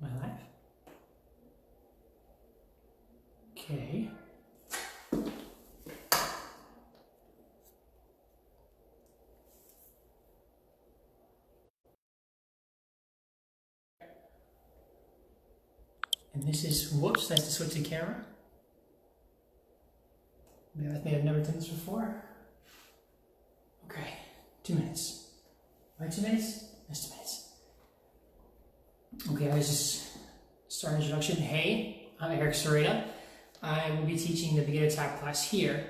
Am I live? Okay. And this is, whoops, that's to switch the camera. Bear with me, I've never done this before. Okay, 2 minutes. Right, 2 minutes? That's 2 minutes. Okay, I was just starting introduction. Hey, I'm Eric Serrata. I will be teaching the beginner tap class here.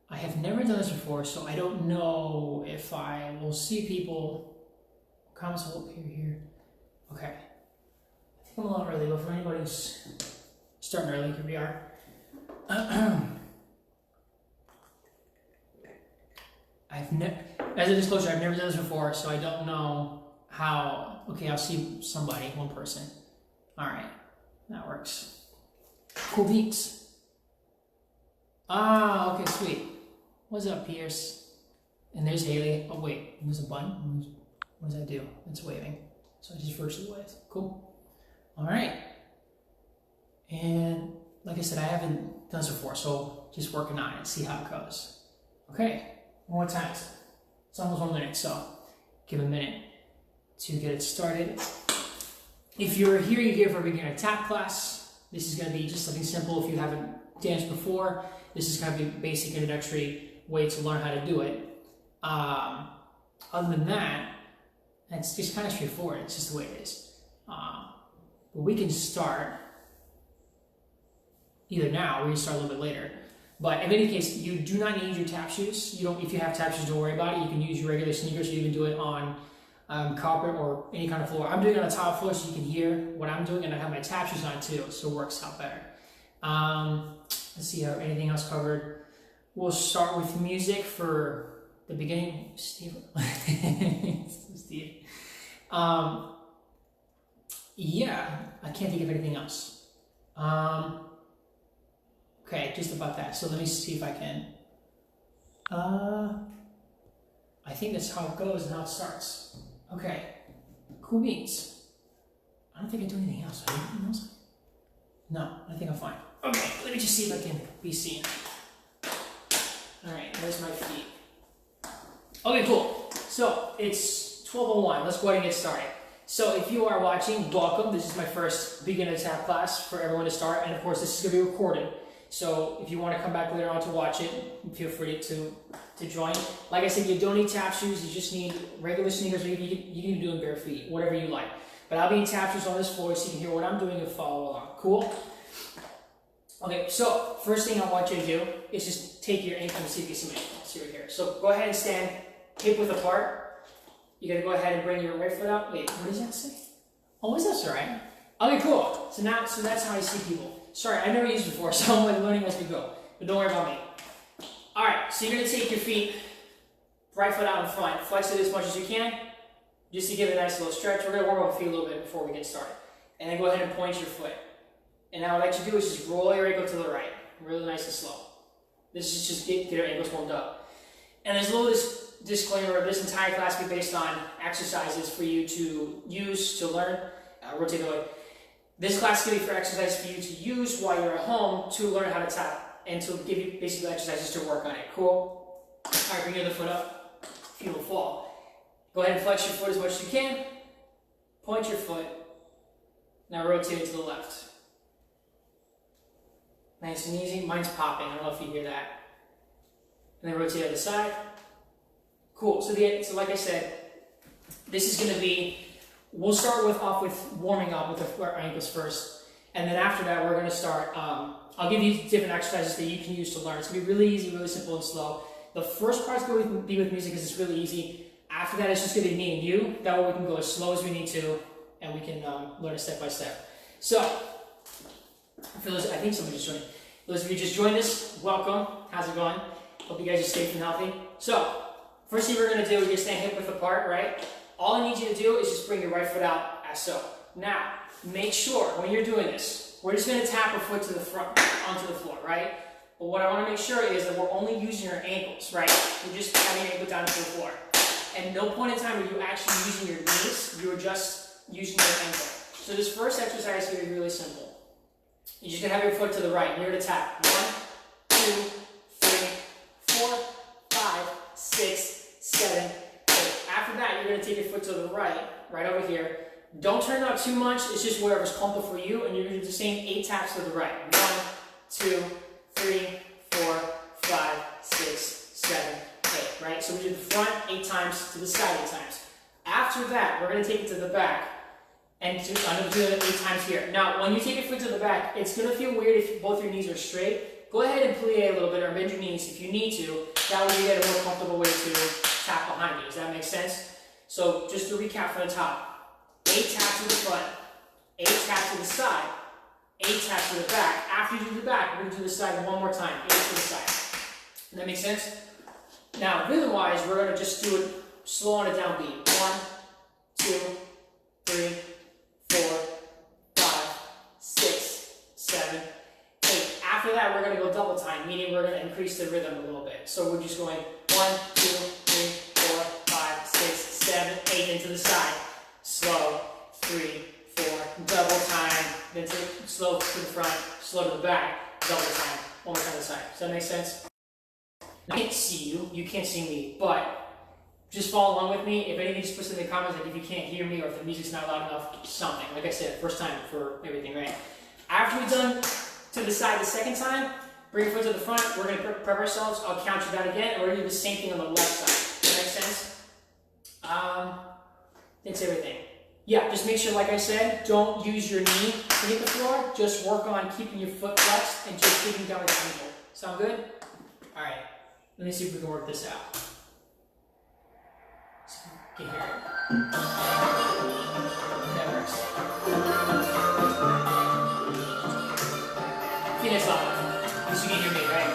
I have never done this before, so I don't know if I will see people. Comments will appear here. Okay. I think I'm a little early, but for anybody who's starting early, here we are. As a disclosure, I've never done this before, so I don't know how. Okay, I'll see somebody, one person. All right, that works. Cool beats. Ah, okay, sweet. What's up, Pierce? And there's Haley. Oh wait, there's a button. What does that do? It's waving. So I just virtually waved. Cool. All right. And like I said, I haven't done this before, so just working on it, see how it goes. Okay. One more time. It's almost 1 minute, so give a minute to get it started. If you're here for a beginner tap class, this is going to be just something simple. If you haven't danced before, this is going to be a basic introductory way to learn how to do it. Other than that, it's just kind of straightforward. It's just the way it is. But we can start either now or we can start a little bit later. But in any case, you do not need your tap shoes. You don't. If you have tap shoes, don't worry about it. You can use your regular sneakers. You can do it on carpet or any kind of floor. I'm doing it on the top floor so you can hear what I'm doing, and I have my tap shoes on too, so it works out better. Let's see, anything else covered? We'll start with music for the beginning. Steve. Steve. Yeah, I can't think of anything else. Okay, just about that. So let me see if I can. I think that's how it goes and how it starts. Okay, cool beats. I don't think I do anything else. I do anything else? No, I think I'm fine. Okay, let me just see if I can be seen. All right, there's my feet. Okay, cool. So it's 12:01. Let's go ahead and get started. So if you are watching, welcome. This is my first beginner tap class for everyone to start, and of course, this is going to be recorded. So if you want to come back later on to watch it, feel free to join. Like I said, you don't need tap shoes. You just need regular sneakers, or you can do it in bare feet, whatever you like. But I'll be in tap shoes on this floor so you can hear what I'm doing and follow along. Cool? Okay, so first thing I want you to do is just take your ankle and see if you see my ankle. See right here. So go ahead and stand hip width apart. You gotta go ahead and bring your right foot out. Wait, what does that say? Oh, is that all right? Okay, cool. So that's how I see people. Sorry, I've never used it before, so I'm learning as we go. But don't worry about me. All right, so you're gonna take your feet, right foot out in front, flex it as much as you can, just to give it a nice little stretch. We're gonna warm up the feet a little bit before we get started. And then go ahead and point your foot. And now what I like you to do is just roll your ankle to the right, really nice and slow. This is just get your ankles warmed up. And there's a little disclaimer, this entire class will be based on exercises for you to use, to learn, rotate the way. This class is going to be for exercises for you to use while you're at home to learn how to tap and to give you basically exercises to work on it. Cool? All right, bring your other foot up. Feet will fall. Go ahead and flex your foot as much as you can. Point your foot. Now rotate it to the left. Nice and easy. Mine's popping. I don't know if you hear that. And then rotate to the other side. Cool. So like I said, this is going to be. We'll start off with warming up with our ankles first, and then after that we're going to start, I'll give you different exercises that you can use to learn. It's going to be really easy, really simple and slow. The first part's going to be with music because it's really easy. After that it's just going to be me and you. That way we can go as slow as we need to, and we can learn it step by step. So, for those, I think somebody just joined. Those of you just joined us, welcome. How's it going? Hope you guys are safe and healthy. So, first thing we're going to do is just stand hip width apart, right? All I need you to do is just bring your right foot out as so. Now, make sure when you're doing this, we're just going to tap our foot to the front, onto the floor, right? But what I want to make sure is that we're only using our ankles, right? We're just having your ankle down to the floor. And no point in time are you actually using your knees, you're just using your ankle. So this first exercise here is really simple. You're just gonna have your foot to the right, near the tap. 1, 2, 3, 4, 5, 6, 7, 8. After that, you're gonna take your foot to the right, right over here. Don't turn it up too much, it's just wherever's comfortable for you, and you're gonna do the same 8 taps to the right. 1, 2, 3, 4, 5, 6, 7, 8, right? So we do the front 8 times, to the side 8 times. After that, we're gonna take it to the back, and I'm gonna do it 8 times here. Now, when you take your foot to the back, it's gonna feel weird if both your knees are straight. Go ahead and plie a little bit, or bend your knees if you need to. That way you get a more comfortable way to tap behind you. Does that make sense? So just to recap from the top. 8 taps to the front, 8 taps to the side, 8 taps to the back. After you do the back, we're going to do the side one more time, 8 to the side. Does that make sense? Now, rhythm-wise, we're going to just do it slow on a downbeat. 1, 2, 3, 4, 5, 6, 7, 8. After that, we're going to go double time, meaning we're going to increase the rhythm a little bit. So we're just going 1, 2, 3, 4, 5, 6, 7, 8 into the side. Slow, 3, 4, double time, then slow to the front, slow to the back, double time, one more time to the side. Does that make sense? Now, I can't see you, you can't see me, but just follow along with me. If anything, just put it in the comments, like if you can't hear me or if the music's not loud enough, something. Like I said, first time for everything, right? After we've done to the side the second time, bring your foot to the front, we're going to prep ourselves, I'll count you down again, and we're going to do the same thing on the left side. Does that make sense? That's everything. Yeah, just make sure, like I said, don't use your knee to hit the floor. Just work on keeping your foot flexed and just keeping down with the ankle. Sound good? All right. Let me see if we can work this out. So, get here. That works. Finish off. At least you can hear me, right?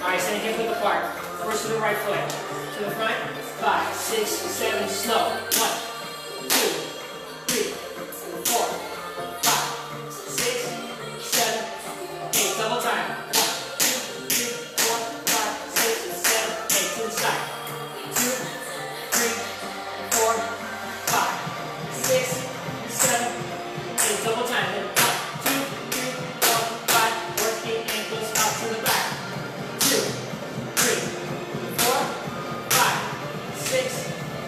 All right, send your hip width apart. First to the right foot. To the front. 5, 6, 7, slow. 1, 2, 3, 4, 5, 6, 7, 8. Double time. 1, 2, 3, 4, 5, 6, 7, 8. To the side. 2, 3, 4, 5, 6, 7, 8. Double time. Then 1, 2, 3, 4, 5. Working ankles out to the back. 2, 3, 4, 5, 6,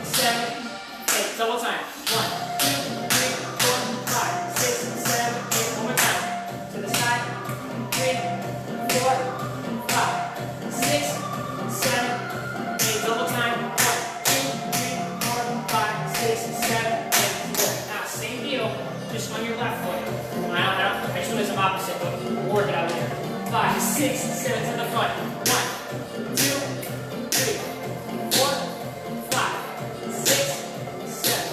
7, 8. Double time. 1, 2, 3, 4, 5, 6, 7, 8. One more time. To the side. 3, 4, 5, 6, 7, 8. Double time. 1, 2, 3, 4, 5, 6, 7, 8. Good. Now, same deal, just on your left foot. I just want some opposite, but we'll work it out later. 5, 6, 7 to the front. 1, 2, 3, 4, 5, 6, 7,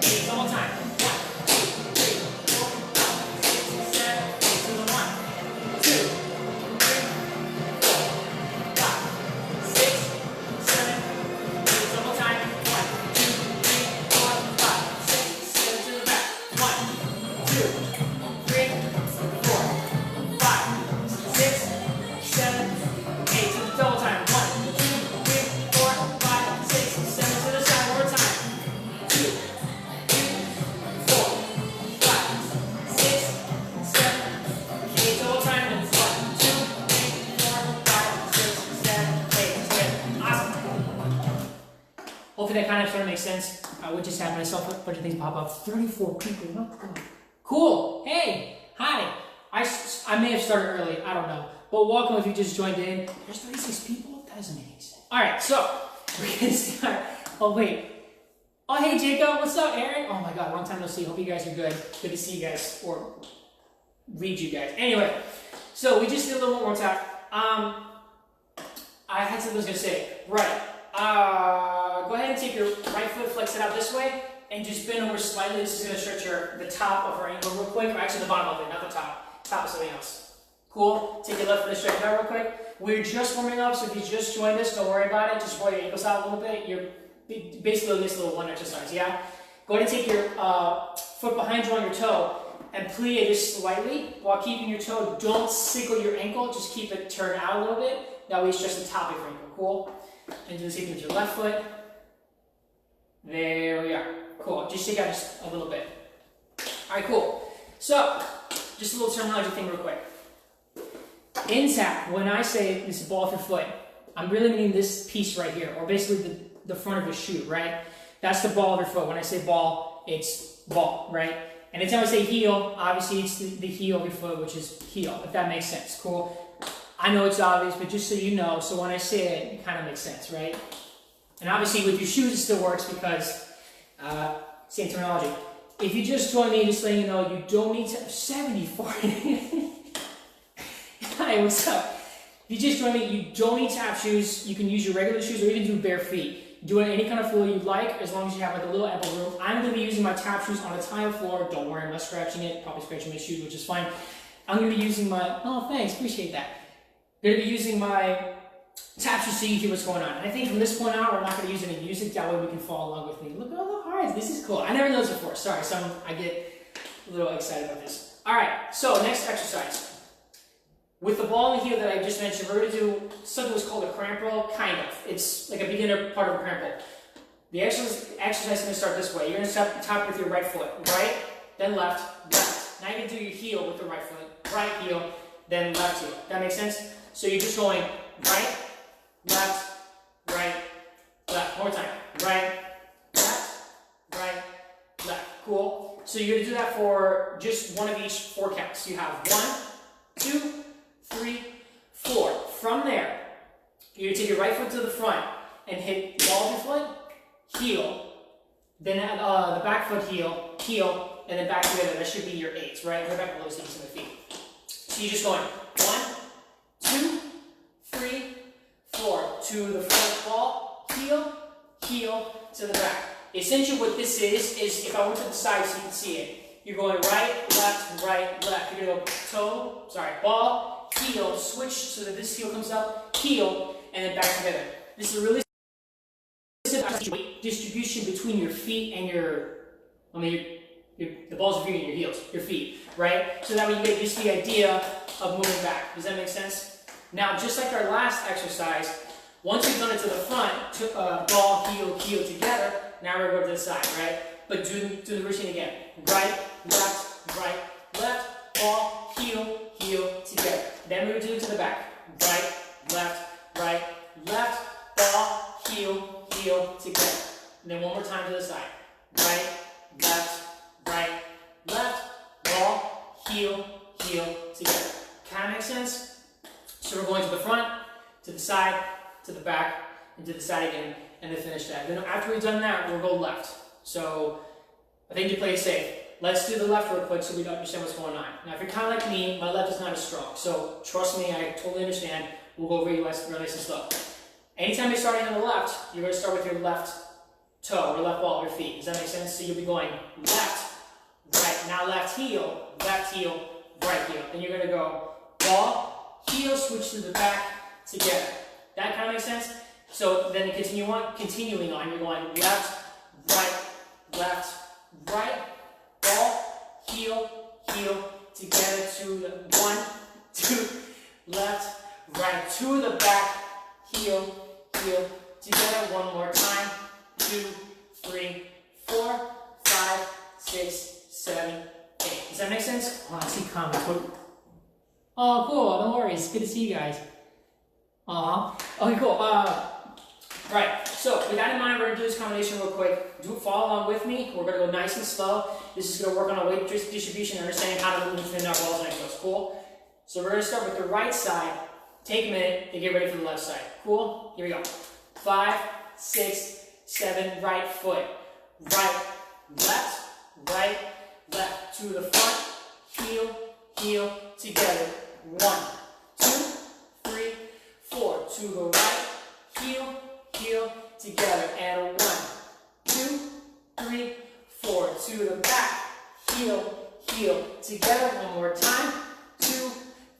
8. Double time. 1, 2, 3, 4, 5, 6, 7, 8. To the 1, 2, 3, 4, 5, 6, 7, 8. Double time. 1, 2, 3, 4, 5, 6, 7 to the back. 1, 2, 3, 4, 5, 6, 7, 8. To the double time. 1, 2, 3, 4, 5, 6, 7 to the side. One more time. 2, 3, 4, 5, 6, 7, 8. Double time. And 1, 2, 3, 4, 5, 6, 7, 8. That's good. Awesome. Hopefully that kind of sort of makes sense. I would just have myself a bunch of things pop up. 34 people. What the? Cool. Hey. Hi. I may have started early. I don't know. But welcome if you just joined in. There's 36 people? That doesn't make any sense. Alright, so we're going to start. Oh, wait. Oh, hey, Jacob. What's up, Aaron? Oh, my God. Long time no see. Hope you guys are good. Good to see you guys. Or read you guys. Anyway, so we just did a little more tap. I had something I was going to say. Right. Go ahead and take your right foot, flex it out this way, and just bend over slightly. This is going to stretch the top of our ankle real quick, or actually the bottom of it, not the top. Top of something else. Cool? Take your left foot and stretch it out real quick. We're just warming up, so if you just joined us, don't worry about it. Just roll your ankles out a little bit. You're basically doing this little one exercise, yeah? Go ahead and take your foot behind you on your toe and plie it just slightly while keeping your toe. Don't sickle your ankle, just keep it turned out a little bit. That way you stretch the top of your ankle, cool? And do the same thing with your left foot. There we are. Cool. Just shake out just a little bit. right, cool. So, just a little terminology thing real quick. In tap, when I say this is ball of your foot, I'm really meaning this piece right here, or basically the front of your shoe, right? That's the ball of your foot. When I say ball, it's ball, right? And anytime I say heel, obviously it's the heel of your foot, which is heel, if that makes sense. Cool? I know it's obvious, but just so you know, so when I say it, it kind of makes sense, right? And obviously with your shoes it still works because, same terminology. If you just join me, just letting you know, you don't need to, 74. Hi, what's up? If you just join me, you don't need tap shoes. You can use your regular shoes or even do bare feet. Do it any kind of floor you like, as long as you have like a little ample room. I'm going to be using my tap shoes on a tile floor. Don't worry, I'm not scratching it. Probably scratching my shoes, which is fine. I'm going to be using my, oh thanks, appreciate that. I'm going to be using my tap shoes so you can hear what's going on. And I think from this point on, we're not going to use any music. That way we can follow along with me. Look at all the hearts. This is cool. I never noticed before. Sorry, I get a little excited about this. All right, so next exercise. With the ball and the heel that I just mentioned, we're going to do something that's called a cramp roll, kind of. It's like a beginner part of a cramp roll. The exercise is going to start this way. You're going to start top with your right foot, right, then left, left. Now you're going to do your heel with the right foot, right heel, then left heel. That makes sense? So you're just going right, left, right, left. One more time. Right, left, right, left. Cool. So you're going to do that for just one of each 4 counts. You have 1, 2, 3, 4. From there, you're going to take your right foot to the front and hit the ball of your foot, heel, then the back foot heel, heel, and then back together. That should be your 8s, right? Right back below the knees and the feet. So you're just going 1, 2, 3, 4. To the front ball, heel, heel, to the back. Essentially what this is if I went to the side so you can see it, you're going right, left, You're going to go ball, heel, switch so that this heel comes up, heel, and then back together. This is a really simple weight distribution between your feet and the balls of your feet and your heels, your feet, right? So that way you get just the idea of moving back. Does that make sense? Now, just like our last exercise, once you've done it to the front, ball, heel, heel together, now we're going to go to the side, right? But do the routine again. Right, left, ball, heel, heel, together. Then we're going to do it to the back. Right, left, ball, heel, heel, together. And then one more time to the side. Right, left, ball, heel, heel, together. Kind of makes sense? So we're going to the front, to the side, to the back, and to the side again, and then finish that. Then after we've done that, we'll go left. So I think to play it safe, let's do the left real quick so we understand what's going on. Now, if you're kind of like me, my left is not as strong. So trust me, I totally understand. We'll go real nice and slow. Anytime you're starting on the left, you're going to start with your left toe or left ball of your feet. Does that make sense? So you'll be going left, right. Now left heel, right heel. Then you're going to go ball, heel, switch to the back, together. That kind of makes sense? So then continuing on, you're going left, right, ball, heel, together to the 1, 2, left, right, to the back, heel, together. One more time. 2, 3, 4, 5, 6, 7, 8. Does that make sense? Oh, I see comments. Oh, cool. Don't worry. It's good to see you guys. Okay, cool. Right, so with that in mind, we're going to do this combination real quick. Follow along with me. We're going to go nice and slow. This is going to work on our weight distribution and understanding how to move between our balls and ankles. Cool? So we're going to start with the right side. Take a minute and get ready for the left side. Cool? Here we go. 5, 6, 7, right foot. Right, left. To the front, heel, together. 1, 2, 3, 4. To the right, heel, together. And 1, 2, 3, 4. To the back, heel, together. One more time. 2,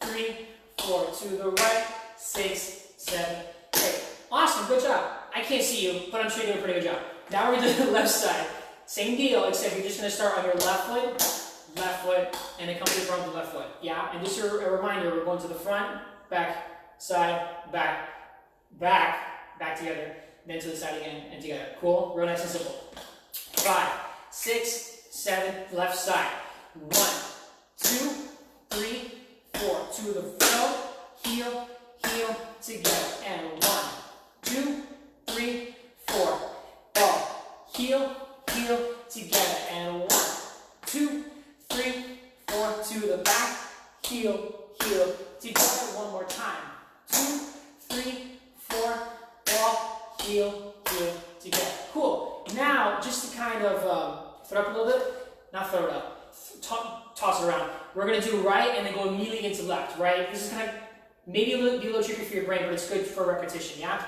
3, 4. To the right, 6, 7, 8. Awesome, good job. I can't see you, but I'm sure you're doing a pretty good job. Now we're going to do the left side. Same deal, except you're just going to start on your left foot, and then come to the front of the left foot. Yeah, and just a reminder, we're going to the front, back, side, back together, then to the side again, and together. Cool? Real nice and simple. 5, 6, 7, left side. 1, 2, 3, 4. To the front, heel, heel, together. And 1, 2, 3, 4. Ball, heel, heel, together. And 1, 2, 3, 4. To the back, heel, heel, together. One more time. 2, 3, 4. Ball, heel, heel, together. Cool. Now, just to kind of throw up a little bit, not throw it up, toss it around. We're going to do right and then go immediately into left, right? This is kind of maybe be a little tricky for your brain, but it's good for repetition, yeah?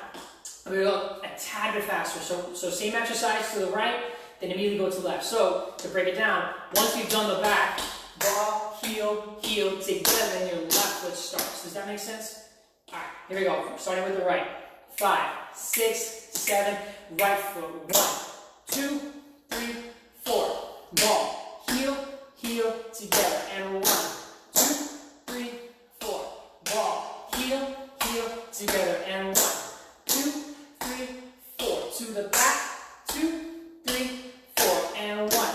We're going to go a tad bit faster. So same exercise to the right, then immediately go to the left. So to break it down, once we've done the back, ball, heel, heel, together, and your left foot starts. Does that make sense? All right, here we go. Starting with the right. 5, 6, 7, right foot. 1, 2, 3, 4. Ball, heel, heel, together. And 1, 2, 3, 4. Ball, heel, heel, together. And 1, 2, 3, 4. To the back. 2, 3, 4. And 1,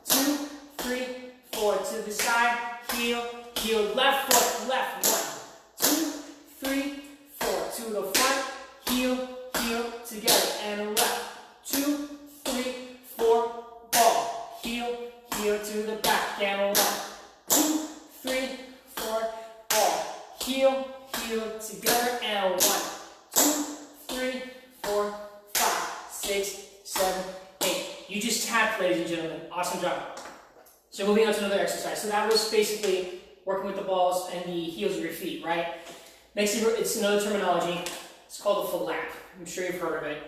2, 3, 4. To the side. Heel, heel. Left foot, left. 1, 2, 3, 4. To the front. Heel, heel, together. And left. 2, 3, 4. Ball, heel, heel, to the back. And 1, 2, 3, 4. Ball, heel, heel, together. And 1, 2, 3, 4, 5, 6, 7, 8. You just tapped, ladies and gentlemen. Awesome job. So moving on to another exercise. So that was basically working with the balls and the heels of your feet, right? Next, it's another terminology. It's called a flap. I'm sure you've heard of it.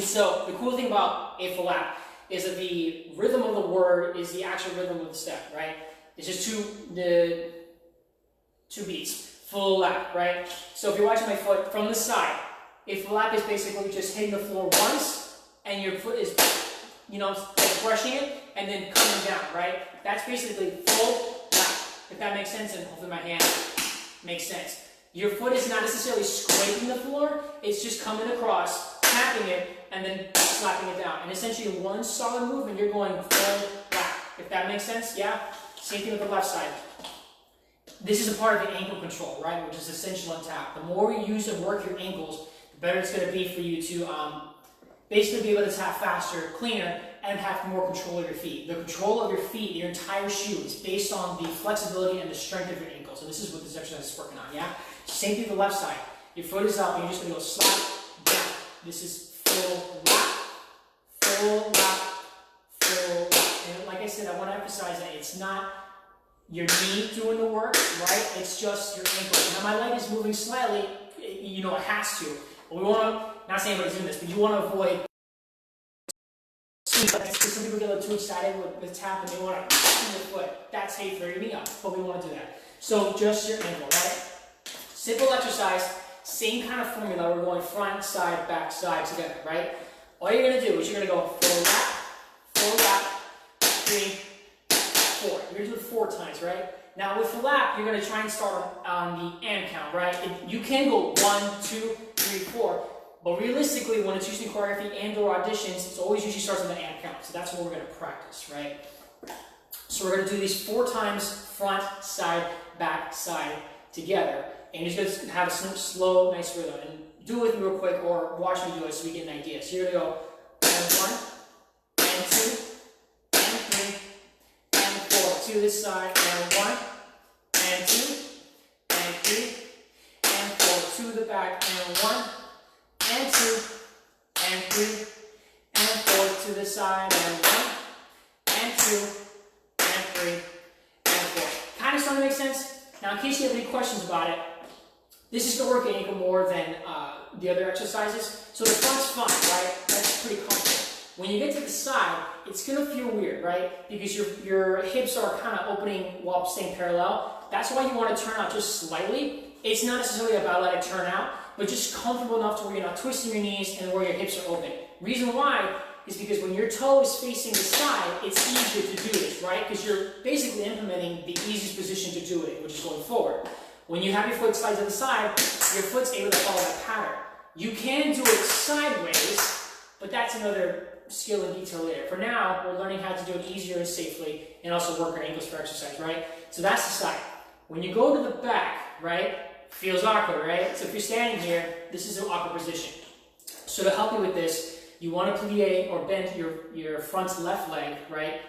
So the cool thing about a flap is that the rhythm of the word is the actual rhythm of the step, right? It's just two beats. Flap, right? So if you're watching my foot from the side, a flap is basically just hitting the floor once, and your foot is, like brushing it and then coming down, right? That's basically full lap. If that makes sense, and hopefully my hand makes sense. Your foot is not necessarily scraping the floor, it's just coming across, tapping it, and then slapping it down. And essentially one solid movement, you're going full lap. If that makes sense, yeah? Same thing with the left side. This is a part of the ankle control, right? Which is essential on tap. The more you use and work your ankles, the better it's going to be for you to basically be able to tap faster, cleaner, and have more control of your feet. The control of your feet, your entire shoe, is based on the flexibility and the strength of your ankles. And this is what this exercise is working on, yeah? Same thing with the left side. Your foot is up, and you're just going to go slap down. This is full lap, full lap, full lap. And like I said, I want to emphasize that it's not your knee doing the work, right? It's just your ankle. Now my leg is moving slightly, it has to. But we want to, not saying anybody's doing this, but you want to avoid, because some people get a little too excited with tap and they want to tap your foot. That's hey for your knee up, but we want to do that. So just your ankle, right? Simple exercise, same kind of formula. We're going front, side, back, side together, right? All you're going to do is you're going to go full lap, 3, 4. You're going to do it 4 times, right? Now with the lap, you're going to try and start on the and count, right? You can go 1, 2, 3, 4, but realistically, when it's using choreography and or auditions, it's always usually starts on the and count. So that's what we're going to practice, right? So we're going to do these 4 times, front, side, back, side, together. And you're just going to have a slow, nice rhythm. And do it with me real quick, or watch me do it so we get an idea. So you're going to go and 1, and 2, and 3, and 4. To this side, and 1, and 2, and 3, and 4. To the back, and 1, and 2, and 3, and 4. To the side, and 1, and 2, and 3, and 4. Kind of starting to make sense? Now, in case you have any questions about it, this is going to work your ankle more than the other exercises. So the front's fine, right? That's pretty comfortable. When you get to the side, it's going to feel weird, right? Because your hips are kind of opening while staying parallel. That's why you want to turn out just slightly. It's not necessarily a balletic turnout, but just comfortable enough to where you're not twisting your knees and where your hips are open. Reason why is because when your toe is facing the side, it's easier to do this, right? Because you're basically implementing the easiest position to do it, which is going forward. When you have your foot slide to the side, your foot's able to follow that pattern. You can do it sideways, but that's another skill and detail later. For now, we're learning how to do it easier and safely, and also work our ankles for exercise, right? So that's the side. When you go to the back, right, feels awkward, right? So if you're standing here, this is an awkward position. So to help you with this, you want to plie or bend your front left leg, right?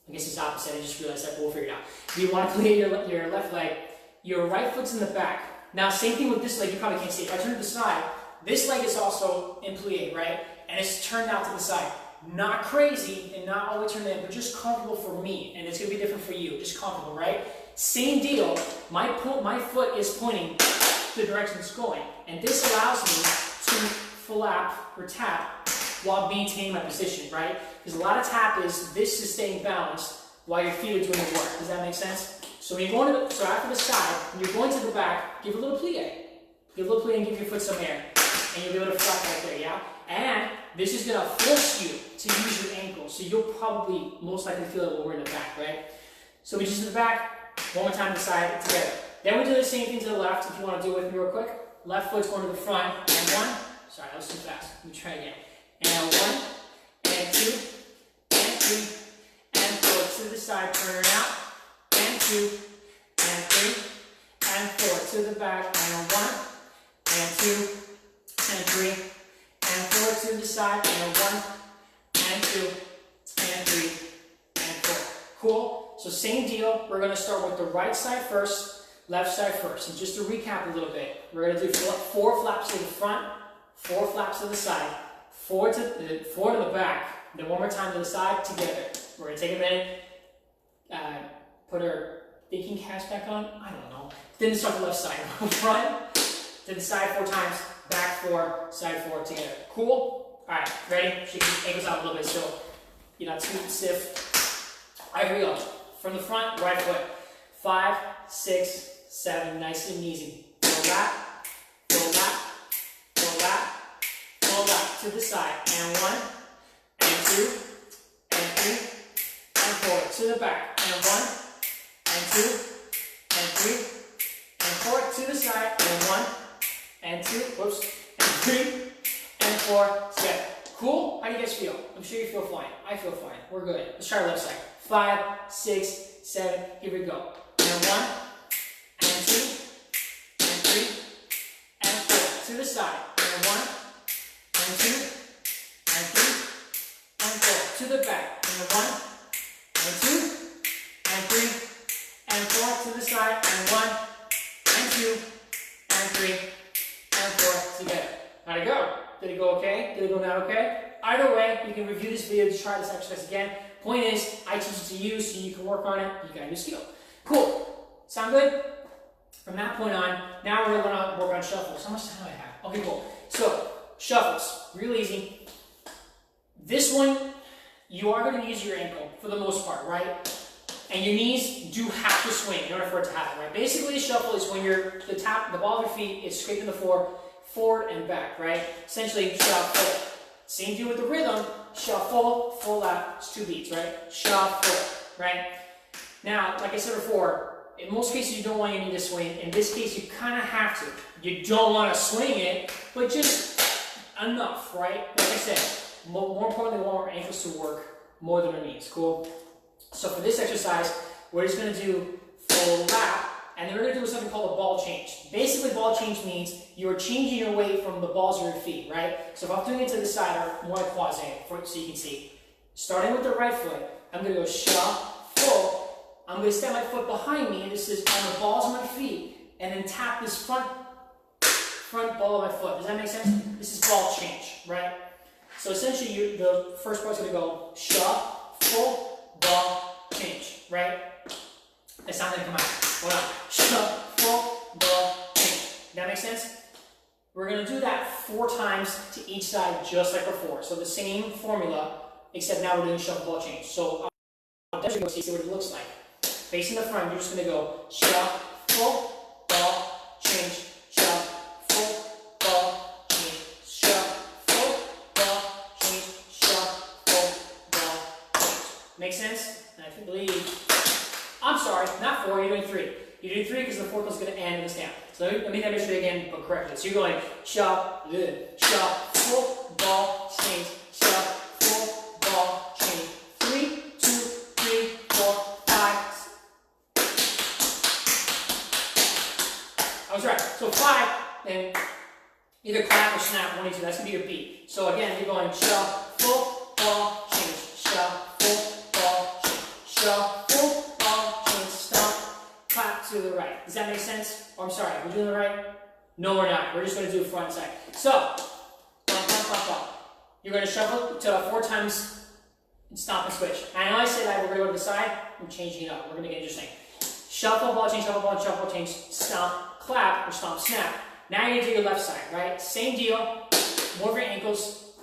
I guess it's opposite, I just realized that, but we'll figure it out. You want to plie your left leg, your right foot's in the back. Now, same thing with this leg, you probably can't see. If I turn to the side, this leg is also in plie, right? And it's turned out to the side. Not crazy and not all the way turned in, but just comfortable for me. And it's going to be different for you, just comfortable, right? Same deal, my foot is pointing the direction it's going. And this allows me to flap or tap while maintaining my position, right? Because a lot of tap is this is staying balanced while your feet are doing the work. Does that make sense? So when you're going to so after the side, when you're going to the back, give a little plie. Give a little plie and give your foot some air. And you'll be able to flap right there, yeah? And this is going to force you to use your ankles. So you'll probably most likely feel it when we're in the back, right? So we just do the back, one more time to the side, together. Then we do the same thing to the left if you want to do it with me real quick. Left foot's going to the front, and one. Sorry, that was too fast. Let me try again. And one, and two, and three, and four. To the side, turn out, and two, and three, and four. To the back, and one, and two, and three, and four. To the side, and one, and two, and three, and four. Cool? So same deal. We're going to start with the right side first, left side first. And just to recap a little bit, we're going to do 4 flaps to the front, 4 flaps to the side, 4 to the back, then one more time to the side, together. We're going to take a minute, put our thinking caps back on, I don't know. Then start the left side. Front, to the side 4 times, back 4, side 4, together. Cool? Alright, ready? Shake your ankles out a little bit so you're not too stiff. Alright, here we go. From the front, right foot. 5, 6, 7, nice and easy. Go back, go back, go back, go back. To the side. And 1, and 2, and 3, and 4. To the back. And 1, and 2, and 3, and 4. To the side. And 1, and 2, whoops, and 3, and 4. Together. Cool? How do you guys feel? I'm sure you feel fine. I feel fine. We're good. Let's try our left side. 5, 6, 7. Here we go. And 1, and 2, and 3, and 4. To the side. And 1, and 2, and 3, and 4. To the back. And 1, and 2, and 3, and 4. To the side. And 1, and 2, and 3, and 4. Together. How'd it go? Did it go okay? Did it go not okay? Either way, you can review this video to try this exercise again. Point is, I teach it to you so you can work on it. You got a new skill. Cool. Sound good? From that point on, now we're going to work on shuffles. How much time do I have? Okay, cool. So, shuffles. Real easy. This one, you are going to use your ankle for the most part, right? And your knees do have to swing in order for it to happen, right? Basically, a shuffle is when the ball of your feet is scraping the floor forward and back, right? Essentially, shuffle. Same deal with the rhythm. Shuffle, full lap, it's 2 beats, right? Shuffle, right? Now, like I said before, in most cases you don't want your knee to swing. In this case, you kind of have to. You don't want to swing it, but just enough, right? Like I said, more importantly, we want our ankles to work more than our knees, cool? So for this exercise, we're just going to do full lap, and then we're going to do something called a ball change. Basically, ball change means you're changing your weight from the balls of your feet, right? So if I'm doing it to the side, or more like quasi, so you can see. Starting with the right foot, I'm going to go shuffle. I'm going to step my foot behind me, and this is on the balls of my feet, and then tap this front ball of my foot. Does that make sense? This is ball change, right? So essentially, the first part's going to go shuffle, ball, change, right? That's not going to come out. Hold on. Shuffle, ball, change. That make sense? We're going to do that 4 times to each side, just like before. So the same formula, except now we're doing shuffle, ball, change. So I'll definitely go see what it looks like. Facing the front, you're just going to go shuffle, ball, change, shuffle, ball, change, shuffle, ball, change, shuffle, ball, change. Make sense? And I believe. I'm sorry, not 4, you're doing 3. You're doing 3 because the 4th one's going to end in this down. So let me demonstrate again, but correctly. So you're going shuffle, ball, change, shuffle, I was right. So 5, and either clap or snap, 1 and 2. That's going to be your beat. So again, you're going shuffle, ball, change, shuffle, ball, change, shuffle, ball, change, stomp, clap to the right. Does that make sense? Oh, I'm sorry, we're doing the right? No, we're not. We're just going to do front and side. So, bump, bump, bump, bump. You're going to shuffle to 4 times and stomp and switch. And I know I say that, we're going to go to the side. I'm changing it up. We're going to get interesting. Shuffle, ball, change, shuffle, change, stomp, clap, or stomp, snap. Now you're going to do your left side, right? Same deal. More of your ankles.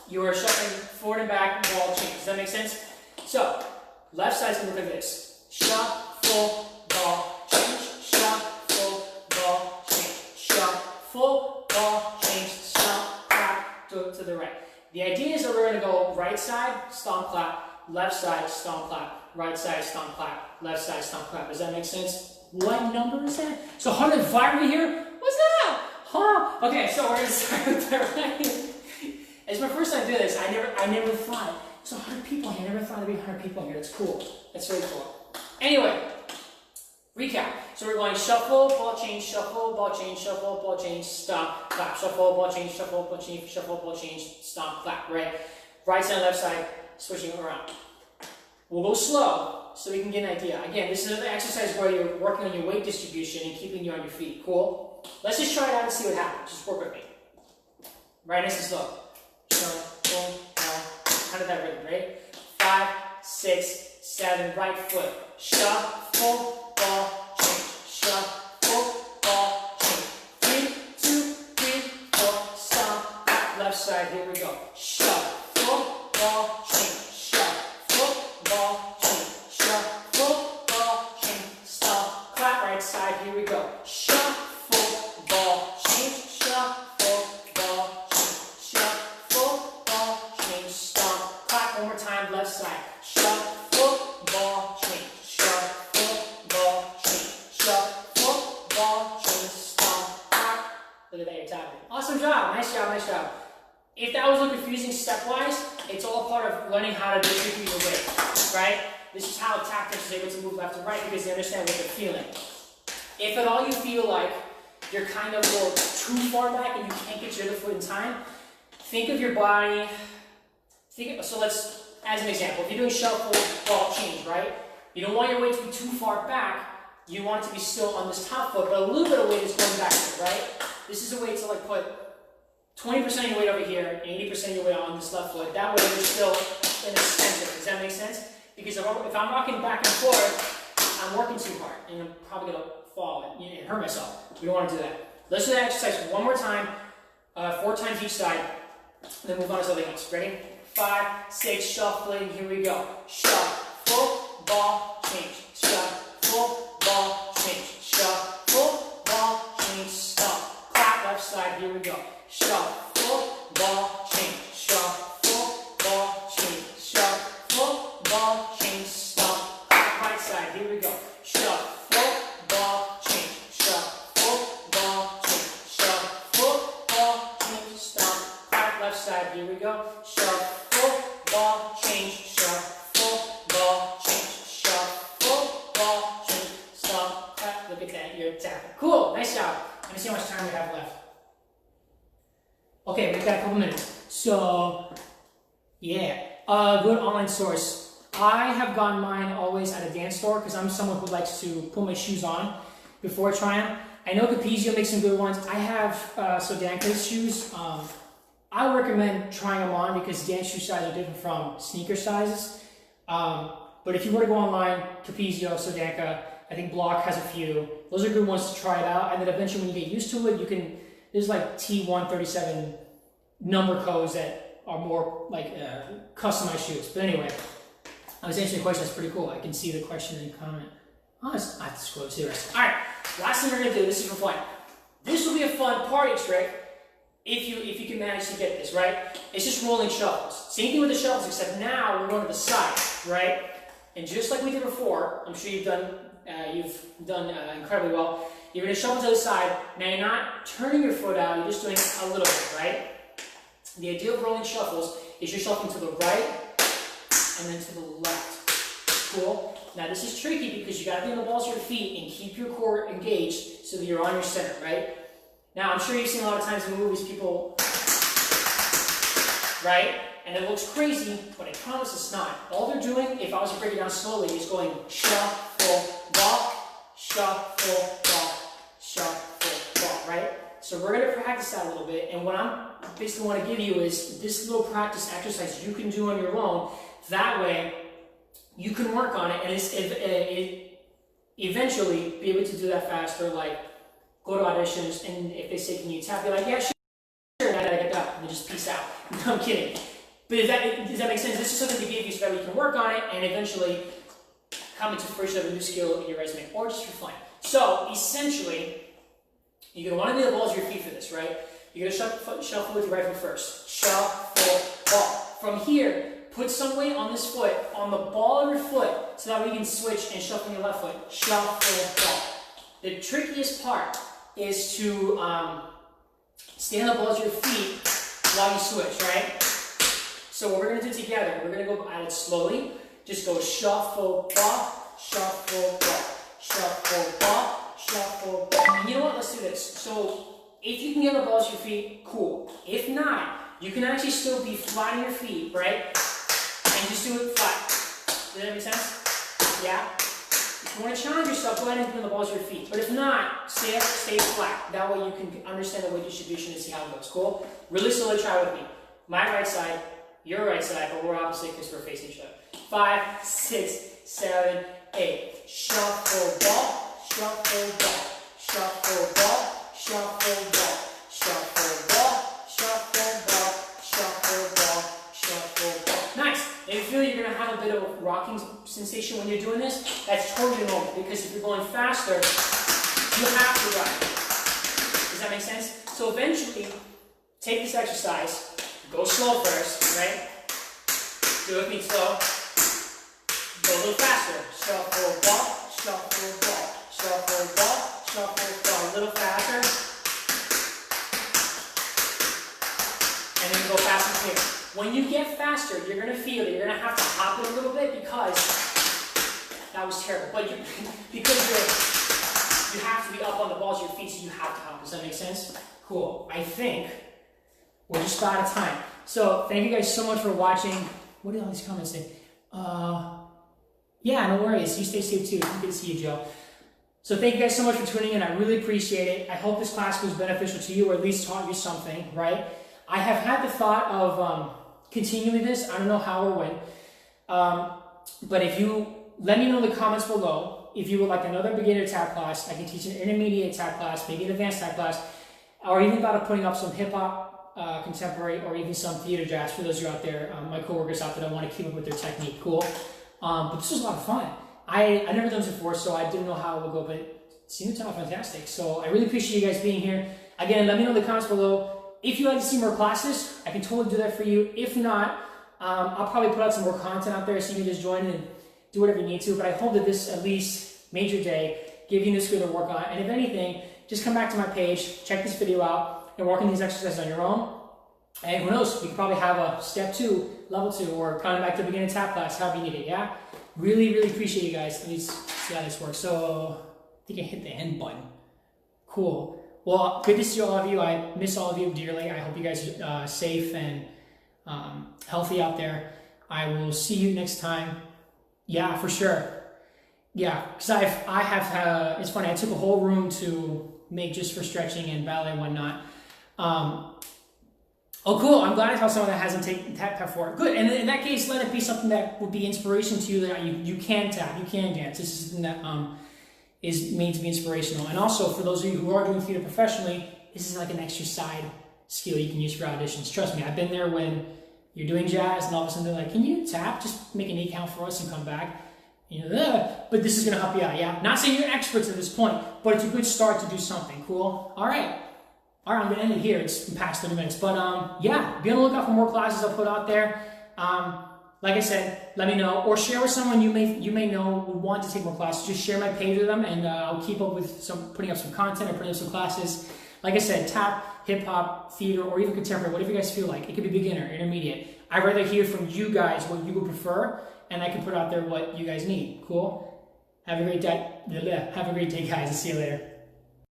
You are shuffling forward and back, ball, change. Does that make sense? So, left side's going to look like this. Shuffle, ball, change, shuffle, ball, change, shuffle, ball, change, stomp, clap, to the right. The idea is that we're going to go right side, stomp, clap, left side, stomp, clap, right side, stomp, clap, left side, stomp, clap. Does that make sense? What number is that? So 105 right here? What's that? Huh? Okay, so we're going to start with the right. It's my first time doing this. I never thought. So 100 people here. I never thought there'd be 100 people here. That's cool. That's really cool. Anyway, recap. So we're going shuffle, ball change, shuffle, ball change, shuffle, ball change, stomp, clap. Shuffle, ball change, shuffle, ball change, shuffle, ball change, stomp, clap. Right? Right side, left side, switching around. We'll go slow so we can get an idea. Again, this is an exercise where you're working on your weight distribution and keeping you on your feet. Cool? Let's just try it out and see what happens. Just work with me. Right, nice and slow. Shuffle, how did that rhythm, right? 5, 6, 7, right foot. Shuffle, ball, change. Shuffle, ball, change. 3, 2, 3, 4, stomp, back, left side, here we go. Shuffle, ball, change. Shuffle, ball, change. Shuffle, ball, change. Stomp, clap, right side, here we go. Shuffle, ball, change. Shuffle, ball, change. Shuffle, ball, change. Stomp, clap, one more time, left side. Shuffle, ball, change. Shuffle, ball, change. Shuffle, ball, change. Stomp, clap. Look at that, you're tapping. Awesome job, nice job, nice job. If that was a little confusing stepwise, it's all part of learning how to distribute your weight, right? This is how tap dancers are able to move left and right because they understand what they're feeling. If at all you feel like you're kind of a little too far back and you can't get your other foot in time, think of your body. So let's, as an example, if you're doing shuffle, ball, change, right? You don't want your weight to be too far back. You want it to be still on this top foot, but a little bit of weight is going backward, right? This is a way to like put 20% of your weight over here, 80% of your weight on this left foot. That way you're still in the center. Does that make sense? Because if I'm rocking back and forth, I'm working too hard, and I'm probably going to fall and hurt myself. We don't want to do that. Let's do that exercise one more time, 4 times each side, and then move on to something else. Ready? 5, 6, shuffling. Here we go. Shuffle, ball, change. Shuffle, ball, change. Shuffle, ball, change. Stop. Clap, left side. Here we go. Shuffle, ball, change. Shuffle, ball, change. Shuffle, ball, change. Stop. Clap, right side. Here we go. Shuffle, ball, change. Shuffle, ball, change. Shuffle, ball, change. Stop. Clap, left side. Here we go. Shuffle, ball, change. Shuffle, ball, change. Shuffle, ball, change. Stop. Clap. Look at that. You're tapping. Cool. Nice job. Let me see how much time we have left. Okay, we've got a couple minutes. So, yeah, good online source. I have gotten mine always at a dance store because I'm someone who likes to put my shoes on before I try them. I know Capizio makes some good ones. I have Sodanka's shoes. I recommend trying them on because dance shoe sizes are different from sneaker sizes. But if you were to go online, Capizio, Sodanka, I think Block has a few. Those are good ones to try it out. And then eventually when you get used to it, you can, there's like T137 number codes that are more like customized shoes. But anyway, I was answering a question. That's pretty cool. I can see the question in the comment. Oh, I have to scroll to the rest. All right, last thing we're gonna do. This is for fun. This will be a fun party trick if you can manage to get this right. It's just rolling shuffles. Same thing with the shuffles, except now we're going to the side, right? And just like we did before, I'm sure you've done incredibly well. You're going to shuffle to the side. Now you're not turning your foot out. You're just doing a little bit, right? The idea of rolling shuffles is you're shuffling to the right and then to the left. Cool. Now this is tricky because you gotta be on the balls of your feet and keep your core engaged so that you're on your center, right? Now I'm sure you've seen a lot of times in movies people, right? And it looks crazy, but I promise it's not. All they're doing, if I was to break it down slowly, is going shuffle, walk, shuffle, walk, shuffle, walk, right? So we're gonna practice that a little bit, and what I'm basically want to give you is this little practice exercise you can do on your own. That way, you can work on it, and eventually be able to do that faster. Like go to auditions, and if they say, "Can you tap?" You're like, "Yeah, sure." And I gotta get that, and then just peace out. No, I'm kidding. But does that make sense? This is something we gave you so that we can work on it and eventually come into fruition of a new skill in your resume, or just for fun. So essentially, you're gonna want to kneel the balls of your feet for this, right? You're gonna shuffle with your right foot first. Shuffle, ball. From here, put some weight on this foot, on the ball of your foot, so that we can switch and shuffle your left foot. Shuffle, ball. The trickiest part is to stay on the balls of your feet while you switch, right? So what we're going to do together, we're going to go at it slowly. Just go shuffle, ball, shuffle, ball, shuffle, ball, shuffle, ball. And you know what? Let's do this. So if you can get on the balls of your feet, cool. If not, you can actually still be flat on your feet, right? And just do it flat. Does that make sense? Yeah? If you want to challenge yourself, go ahead and put on the balls of your feet. But if not, stay flat. That way you can understand the weight distribution and see how it goes. Cool? Really slowly try with me. My right side, your right side, but we're opposite because we're facing each other. 5, 6, 7, 8. Shuffle ball, shuffle ball, shuffle ball, shuffle ball, shuffle ball, shuffle ball, shuffle ball, shuffle ball. Nice. If you feel you're going to have a bit of a rocking sensation when you're doing this, that's totally normal because if you're going faster, you have to run. Does that make sense? So eventually, take this exercise. Go slow first, right? Do it with me slow. Go a little faster. Shuffle ball, shuffle ball, shuffle ball, shuffle ball. A little faster. And then go faster here. When you get faster, you're going to feel that you're going to have to hop it a little bit because that was terrible. But because you have to be up on the balls of your feet, so you have to hop. Does that make sense? Cool. I think we're just about out of time. So thank you guys so much for watching. What did all these comments say? Yeah, no worries. You stay safe too. Good to see you, Joe. So thank you guys so much for tuning in. I really appreciate it. I hope this class was beneficial to you or at least taught you something, right? I have had the thought of continuing this. I don't know how or when. But if you let me know in the comments below if you would like another beginner tap class. I can teach an intermediate tap class, maybe an advanced tap class, or even about putting up some hip-hop, contemporary, or even some theater jazz for those of you out there, my coworkers out there that want to keep up with their technique. Cool. But this was a lot of fun. I never done this before, so I didn't know how it would go, but it seemed to turn out fantastic. So I really appreciate you guys being here. Again, let me know in the comments below. If you'd like to see more classes, I can totally do that for you. If not, I'll probably put out some more content out there so you can just join and do whatever you need to. But I hope that this at least made your day, gave you a new skill to work on. And if anything, just come back to my page, check this video out, and work on these exercises on your own. And who knows, we could probably have a step 2, level 2, or kind of back to the beginning tap class, however you need it, yeah? Really, really appreciate you guys. Let me see how this works. So, I think I hit the end button. Cool. Well, good to see all of you. I miss all of you dearly. I hope you guys are safe and healthy out there. I will see you next time. Yeah, for sure. Yeah, because I have it's funny, I took a whole room to make just for stretching and ballet and whatnot. Oh, cool. I'm glad I found someone that hasn't taken tap before. Good. And in that case, let it be something that would be inspiration to you, that you can tap, you can dance. This is something that is meant to be inspirational. And also, for those of you who are doing theater professionally, this is like an extra side skill you can use for auditions. Trust me, I've been there when you're doing jazz and all of a sudden they're like, can you tap? Just make an 8 count for us and come back. You know, but this is going to help you out, yeah? Not saying you're experts at this point, but it's a good start to do something. Cool? All right. All right, I'm going to end it here. It's been past 30 minutes. But yeah, be on the lookout for more classes I'll put out there. Like I said, let me know. Or share with someone you may know would want to take more classes. Just share my page with them, and I'll keep up with putting up some content or putting up some classes. Like I said, tap, hip-hop, theater, or even contemporary, whatever you guys feel like. It could be beginner, intermediate. I'd rather hear from you guys what you would prefer, and I can put out there what you guys need. Cool? Have a great day. Have a great day, guys. I'll see you later.